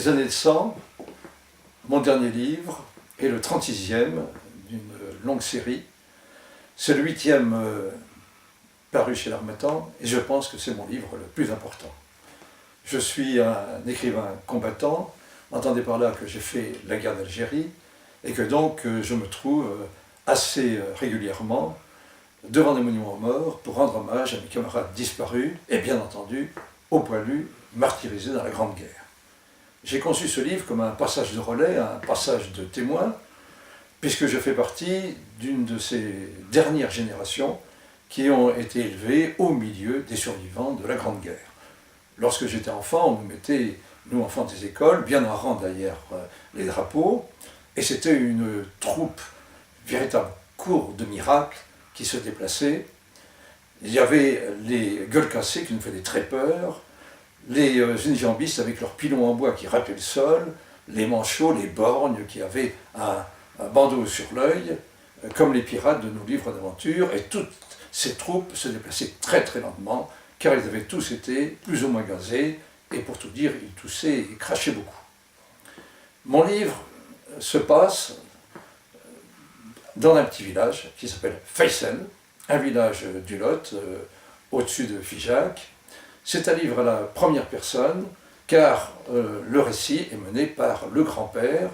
Les années de sang, mon dernier livre, est le 36e d'une longue série. C'est le 8e paru chez l'Harmattan, et je pense que c'est mon livre le plus important. Je suis un écrivain combattant, entendez par là que j'ai fait la guerre d'Algérie, et que donc je me trouve assez régulièrement devant des monuments aux morts pour rendre hommage à mes camarades disparus, et bien entendu aux poilus martyrisés dans la Grande Guerre. J'ai conçu ce livre comme un passage de relais, un passage de témoin, puisque je fais partie d'une de ces dernières générations qui ont été élevées au milieu des survivants de la Grande Guerre. Lorsque j'étais enfant, on nous mettait, nous enfants des écoles, bien en rang derrière les drapeaux, et c'était une troupe, véritable cour de miracles, qui se déplaçait. Il y avait les gueules cassées qui nous faisaient très peur, les unijambistes avec leurs pilons en bois qui râpaient le sol, les manchots, les borgnes qui avaient un bandeau sur l'œil, comme les pirates de nos livres d'aventure, et toutes ces troupes se déplaçaient très très lentement, car ils avaient tous été plus ou moins gazés, et pour tout dire, ils toussaient et crachaient beaucoup. Mon livre se passe dans un petit village qui s'appelle Feysen, un village du Lot, au-dessus de Figeac. C'est un livre à la première personne, car le récit est mené par le grand-père,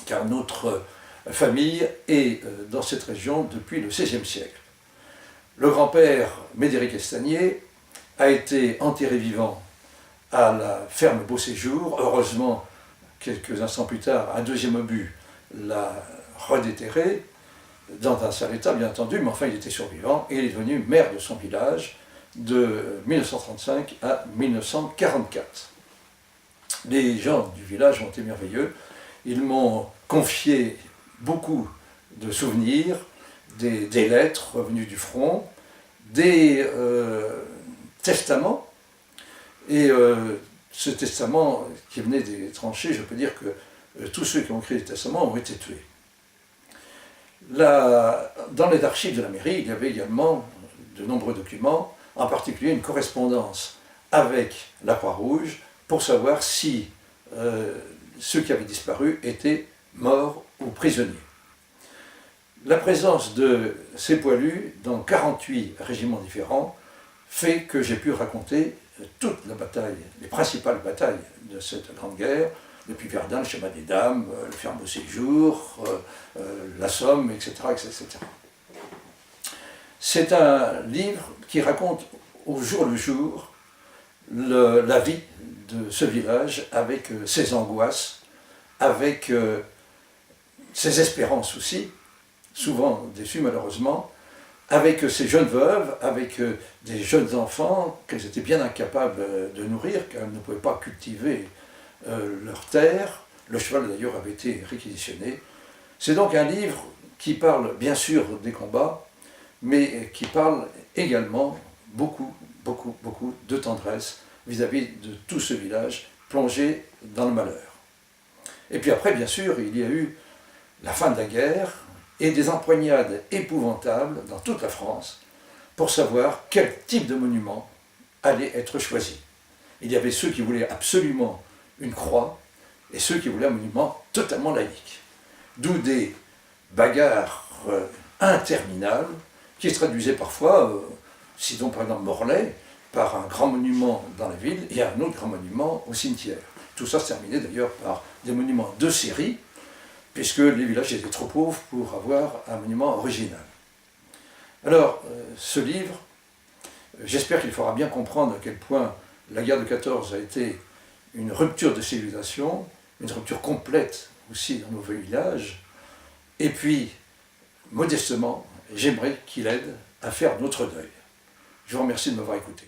car notre famille est dans cette région depuis le XVIe siècle. Le grand-père, Médéric Estagnier, a été enterré vivant à la ferme Beauséjour. Heureusement, quelques instants plus tard, un deuxième obus l'a redéterré, dans un sale état bien entendu, mais enfin il était survivant, et il est devenu maire de son village de 1935 à 1944. Les gens du village ont été merveilleux, ils m'ont confié beaucoup de souvenirs, des lettres revenues du front, des testaments, et ce testament qui venait des tranchées, je peux dire que tous ceux qui ont écrit les testaments ont été tués. Dans les archives de la mairie, il y avait également de nombreux documents, en particulier une correspondance avec la Croix-Rouge pour savoir si ceux qui avaient disparu étaient morts ou prisonniers. La présence de ces poilus dans 48 régiments différents fait que j'ai pu raconter toute la bataille, les principales batailles de cette grande guerre, depuis Verdun, le Chemin des Dames, le ferme Beauséjour, la Somme, etc., etc. C'est un livre qui raconte au jour le jour la vie de ce village, avec ses angoisses, avec ses espérances aussi, souvent déçues malheureusement, avec ces jeunes veuves, avec des jeunes enfants qu'elles étaient bien incapables de nourrir, car elles ne pouvaient pas cultiver leur terre. Le cheval d'ailleurs avait été réquisitionné. C'est donc un livre qui parle bien sûr des combats, mais qui parle également beaucoup de tendresse vis-à-vis de tout ce village plongé dans le malheur. Et puis après, bien sûr, il y a eu la fin de la guerre et des empoignades épouvantables dans toute la France pour savoir quel type de monument allait être choisi. Il y avait ceux qui voulaient absolument une croix et ceux qui voulaient un monument totalement laïque. D'où des bagarres interminables qui se traduisaient parfois, citons par exemple Morlaix, par un grand monument dans la ville et un autre grand monument au cimetière. Tout ça se terminait d'ailleurs par des monuments de série, puisque les villages étaient trop pauvres pour avoir un monument original. Alors, ce livre, j'espère qu'il fera bien comprendre à quel point la guerre de 14 a été une rupture de civilisation, une rupture complète aussi dans nos villages, et puis, modestement, j'aimerais qu'il aide à faire notre deuil. Je vous remercie de m'avoir écouté.